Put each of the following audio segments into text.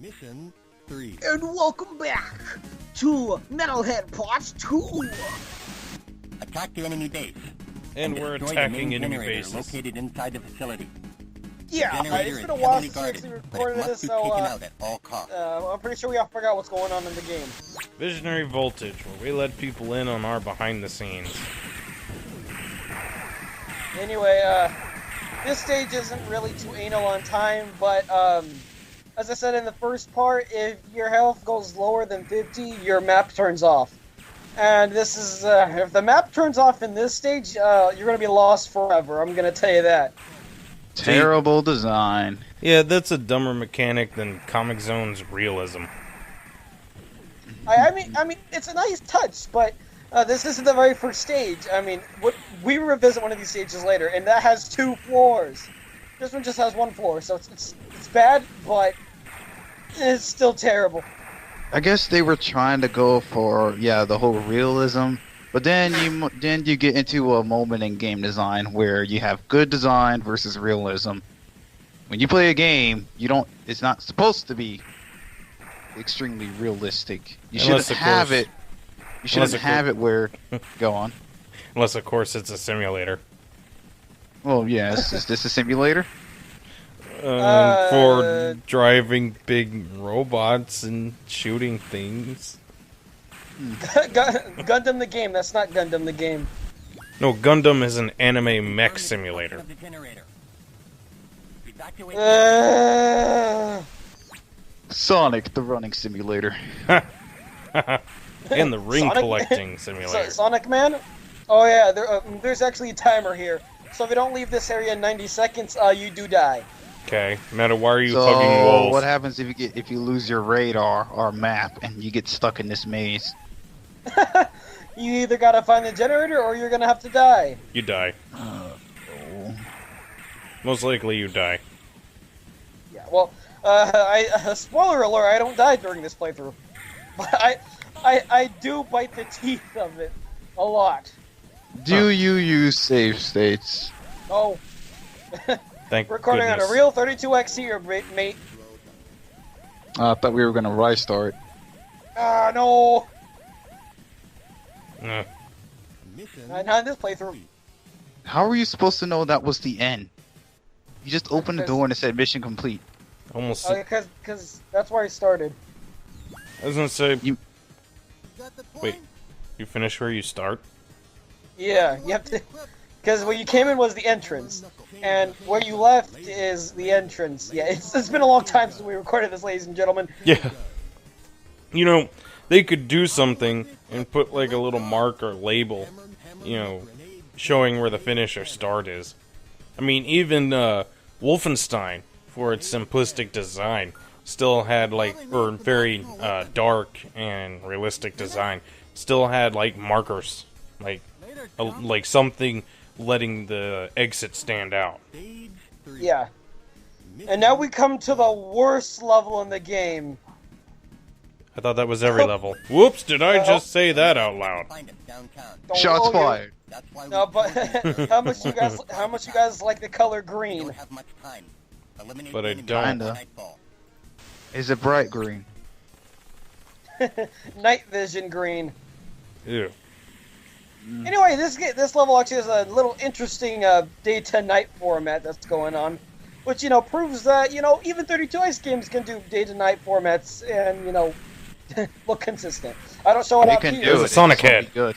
Mission 3. And welcome back to Metalhead Part 2. Attack the enemy base. And we're destroy attacking the main enemy generator bases. located inside the facility. Yeah, Generator it's been is a while heavily since we guarded, actually but it recorded must this, be so taken out at all costs. I'm pretty sure we all forgot what's going on in the game. Visionary Voltage, where we let people in on our behind the scenes. Anyway, this stage isn't really too anal on time, but as I said in the first part, if your health goes lower than 50, your map turns off. And this is, if the map turns off in this stage, you're going to be lost forever, I'm going to tell you that. Terrible design. Yeah, that's a dumber mechanic than Comic Zone's realism. I mean, it's a nice touch, but this isn't the very first stage. I mean, we revisit one of these stages later, and that has 2 floors. This one just has 1 floor, so it's bad, but it's still terrible. I guess they were trying to go for the whole realism, but then you get into a moment in game design where you have good design versus realism. When you play a game, it's not supposed to be extremely realistic. You shouldn't have it. You shouldn't have it where. Go on. Unless, of course, it's a simulator. Well, yes. Is this a simulator? For driving big robots and shooting things. Gundam the game. That's not Gundam the game. No, Gundam is an anime mech simulator. Sonic, the running simulator. And the ring Sonic collecting Man? simulator. Sonic Man? Oh yeah, there's actually a timer here. So if you don't leave this area in 90 seconds, you do die. Okay, Meta, why are you hugging walls? What happens if you lose your radar or map and you get stuck in this maze? You either gotta find the generator or you're gonna have to die. You die. Most likely you die. Yeah, well, spoiler alert, I don't die during this playthrough. But I do bite the teeth of it a lot. Do you use save states? Oh. Thank Recording goodness. on a real 32X here, mate. I thought we were gonna restart. Ah, no. Uh, Not in this playthrough. How were you supposed to know that was the end? You just opened the door and it said mission complete. almost. Because that's where I started. I was gonna say. You- Wait, you finish where you start? Yeah, you have to... Because where you came in was the entrance, and where you left is the entrance. Yeah, it's been a long time since we recorded this, ladies and gentlemen. Yeah. You know, they could do something and put like a little mark or label, you know, showing where the finish or start is. I mean, even Wolfenstein, for its simplistic design, still had like, or very dark and realistic design, still had like markers, like something letting the exit stand out. Yeah. And now we come to the worst level in the game. I thought that was every level. Whoops, did I just say that out loud? Don't Shots roll your- fired. No, but how much you guys like the color green? But I don't. Kinda. Is it bright green? Night vision green. Ew. Anyway, this level actually has a little interesting day to night format that's going on, which proves that even 32X games can do day to night formats and look consistent. I don't show it It out can to you. do There's it. a Sonic It's gonna head. be Good.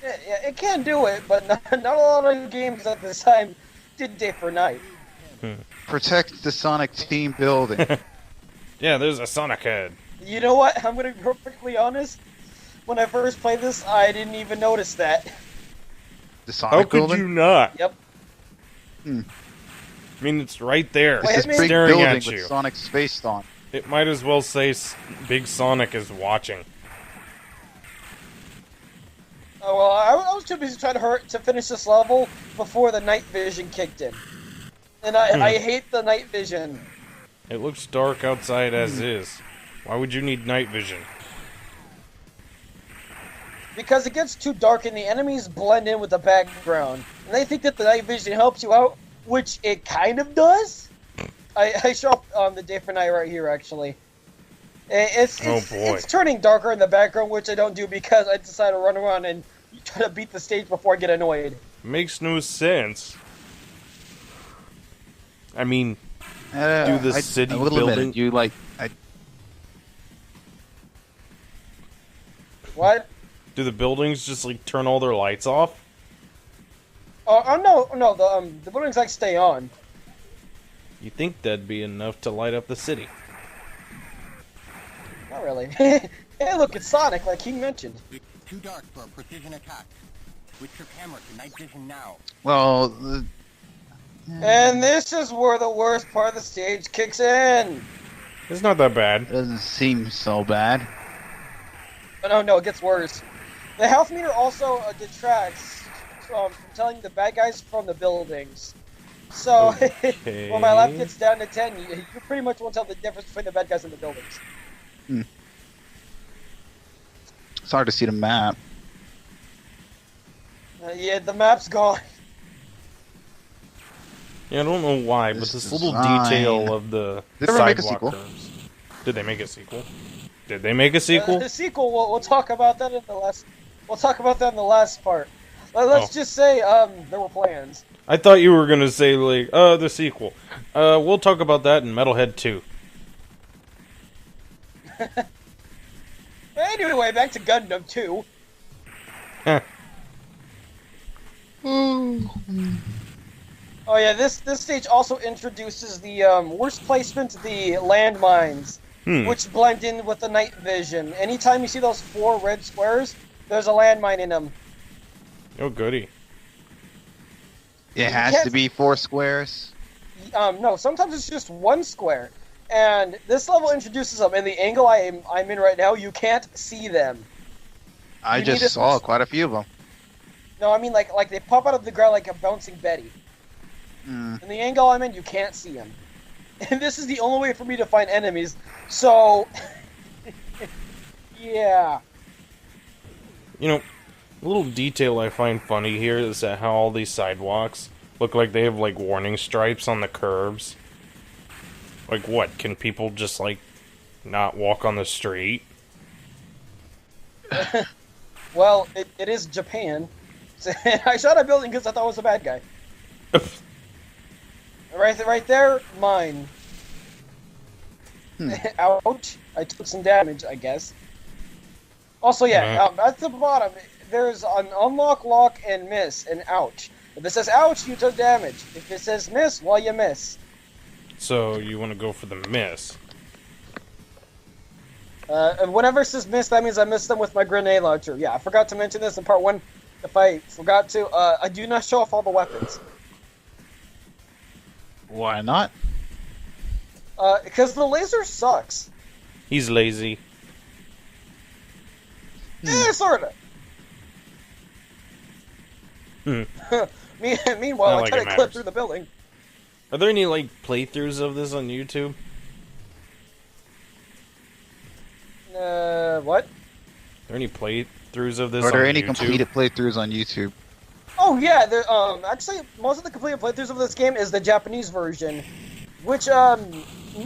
Yeah, it can do it, but not a lot of games at this time did day for night. Protect the Sonic team building. Yeah, there's a Sonic head. You know what? I'm gonna be perfectly honest. When I first played this, I didn't even notice that. The How Sonic could building. you not? Yep. I mean, it's right there. Wait, It's I this mean- big staring building at with you. Sonic's face on. It might as well say Big Sonic is watching. Oh well, I was too busy trying to finish this level before the night vision kicked in, and I hate the night vision. It looks dark outside as is. Why would you need night vision? Because it gets too dark and the enemies blend in with the background. And they think that the night vision helps you out, which it kind of does. I show up on the day for night right here, actually. It's turning darker in the background, which I don't do because I decided to run around and try to beat the stage before I get annoyed. Makes no sense. I mean, do the city building... You like... What? Do the buildings just, like, turn all their lights off? No, the buildings, like, stay on. You think that'd be enough to light up the city? Not really. Hey, look, it's Sonic, like King mentioned. It's too dark for a precision attack. Switch your camera to night vision now. Well... And this is where the worst part of the stage kicks in. It's not that bad. It doesn't seem so bad. But no, it gets worse. The health meter also detracts from telling the bad guys from the buildings. So, Okay. when my life gets down to 10, you pretty much won't tell the difference between the bad guys and the buildings. It's hard to see the map. Yeah, the map's gone. Yeah, I don't know why, but This this little design. detail of the Did they ever make a sidewalk sequel? curves. Did they make a sequel? Did they make a sequel? The sequel, we'll talk about that in the last. We'll talk about that in the last part. Let's just say there were plans. I thought you were gonna say like, the sequel. We'll talk about that in Metalhead 2. Anyway, back to Gundam 2. Oh yeah, this stage also introduces the worst placement, the landmines, which blend in with the night vision. Anytime you see those 4 red squares, there's a landmine in them. Oh goody. It has to be 4 squares. No, sometimes it's just 1 square. And this level introduces them. In the angle I'm in right now, you can't see them. I You need just a- saw quite a few of them. No, I mean like they pop out of the ground like a bouncing Betty. Mm. In the angle I'm in, you can't see them. And this is the only way for me to find enemies. So, yeah. You know, a little detail I find funny here is that how all these sidewalks look like they have like warning stripes on the curbs. Like what? Can people just like not walk on the street? Well, it is Japan. So, I shot a building because I thought it was a bad guy. Right there, mine. Ouch. I took some damage, I guess. Also, yeah, at the bottom, there's an unlock, lock, and miss, and ouch. If it says ouch, you took damage. If it says miss, well, you miss. So you want to go for the miss? And whenever it says miss, that means I missed them with my grenade launcher. Yeah, I forgot to mention this in part 1. If I forgot to, I do not show off all the weapons. Why not? Because the laser sucks. He's lazy. Sorta. Meanwhile, Not I like try it to clip matters. through the building. Are there any like playthroughs of this on YouTube? What? Are there any playthroughs of this Are there on any YouTube? completed playthroughs on YouTube? Oh yeah, actually, most of the completed playthroughs of this game is the Japanese version, which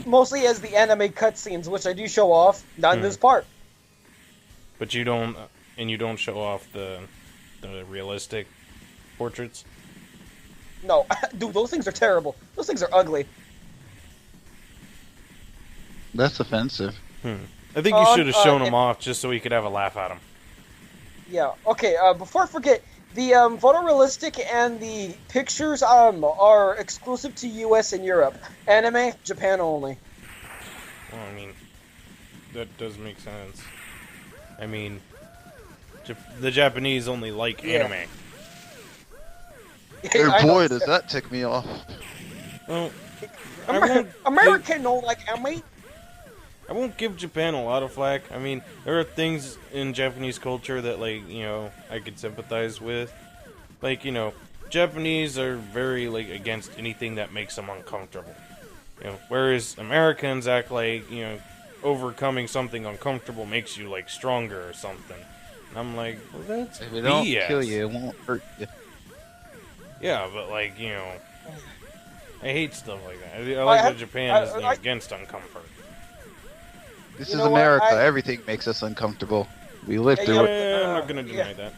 mostly has the anime cutscenes, which I do show off, not in this part. But you don't, and you don't show off the realistic portraits? No, dude, those things are terrible. Those things are ugly. That's offensive. I think you should have shown them off just so we could have a laugh at them. Yeah, okay, before I forget, the photorealistic and the pictures are exclusive to US and Europe. Anime, Japan only. Well, I mean, that does make sense. I mean, the Japanese only like anime. Hey, boy, does that tick me off. Well, I American don't like anime. won't give Japan a lot of flack. I mean, there are things in Japanese culture that, like, you know, I could sympathize with. Like, you know, Japanese are very, like, against anything that makes them uncomfortable. You know, whereas Americans act like, you know, overcoming something uncomfortable makes you, like, stronger or something. And I'm like, well, that's If it don't BS. kill you, it won't hurt you. Yeah, but, like, you know, I hate stuff like that. I like that Japan is against uncomfort. This You is know what? America. Everything makes us uncomfortable. We live through it. I'm not gonna deny that.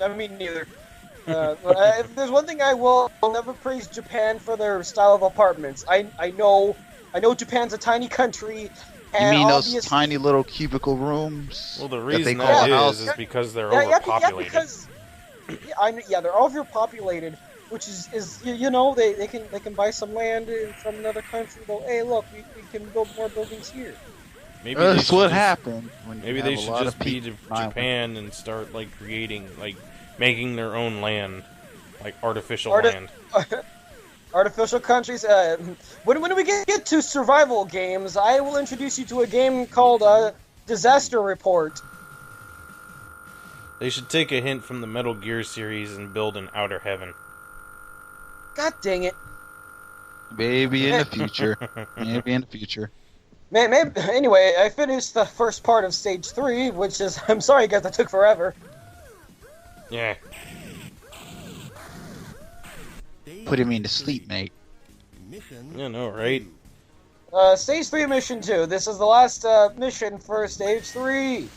I mean, neither. But if there's one thing I'll never praise Japan for their style of apartments. I know Japan's a tiny country. You And mean those tiny little cubicle rooms? Well, the that they reason call that houses? is because they're Yeah, overpopulated. they're overpopulated, which is you know they can buy some land from another country. Go, hey, look, we can build more buildings here. Maybe they That's should what just- happened. When Maybe you they have a should lot just of be people in Ireland. Japan and start like creating, like making their own land, like artificial Arti- land. Artificial countries. When we get to survival games, I will introduce you to a game called Disaster Report. They should take a hint from the Metal Gear series and build an Outer Heaven. God dang it! Maybe in the future. Maybe in the future. Maybe, anyway, I finished the first part of Stage 3, which is... I'm sorry, guys, that took forever. Yeah. Putting me to sleep, mate. You know, right? Stage 3, Mission 2. This is the last mission for Stage 3.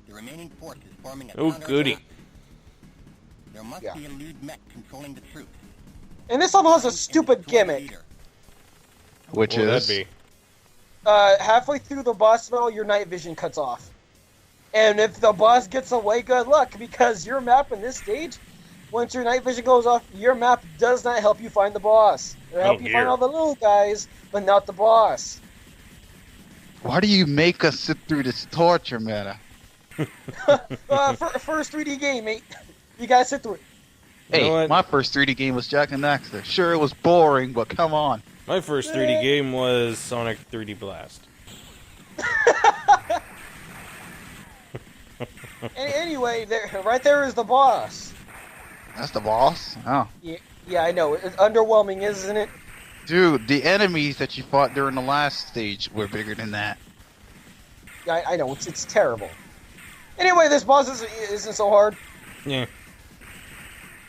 The remaining forces forming a Oh, goody. counterattack. There must be a lead mech controlling the troops. And this level has a stupid gimmick. Leader. Which What would is... that be? Halfway through the boss battle, your night vision cuts off. And if the boss gets away, good luck, because your map in this stage, once your night vision goes off, your map does not help you find the boss. It'll help you find all the little guys, but not the boss. Why do you make us sit through this torture, man? First 3D game, mate. You gotta sit through it. You know Hey, what? my first 3D game was Jack and Daxter. Sure, it was boring, but come on. My first 3D game was Sonic 3D Blast. Anyway, right there is the boss. That's the boss? Oh. Yeah, I know. It's underwhelming, isn't it? Dude, the enemies that you fought during the last stage were bigger than that. Yeah, I know. It's terrible. Anyway, this boss isn't so hard. Yeah.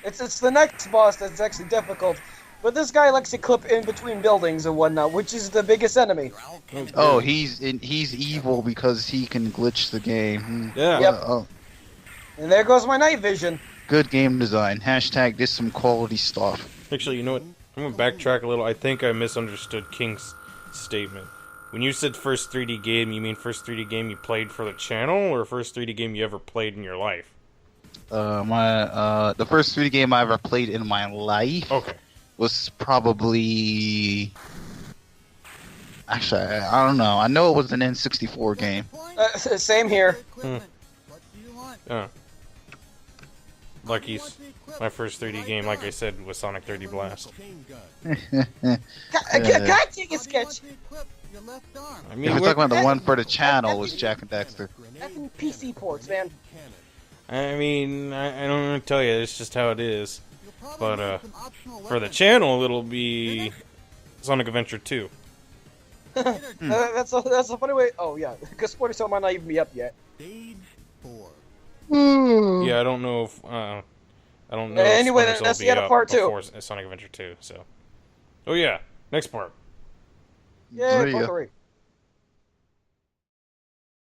It's the next boss that's actually difficult. But this guy likes to clip in between buildings and whatnot, which is the biggest enemy. Oh, he's evil because he can glitch the game. Yeah. Yep. Oh, And there goes my night vision. good game design. Hashtag this some quality stuff. Actually, you know what? I'm gonna backtrack a little. I think I misunderstood King's statement. When you said first 3D game, you mean first 3D game you played for the channel, or first 3D game you ever played in your life? The first 3D game I ever played in my life Okay. was probably... Actually, I don't know. I know it was an N64 game. Same here. Yeah. Lucky's. My first 3D game, like I said, was Sonic 3D Blast. God dang it, Sketch! I If mean, we're talking about the one for the channel, was Jack and Daxter. Effing PC ports, man. I don't want to tell you. It's just how it is. But for the channel, it'll be Sonic Adventure 2. That's a funny way. Oh yeah, because Splinter Cell might not even be up yet. Stage 4. Yeah, I don't know if I don't know. Anyway, if Splinter Cell that's will the be other up part, too. before Sonic Adventure 2. So, oh yeah, next part. Yeah, There you part go. 3.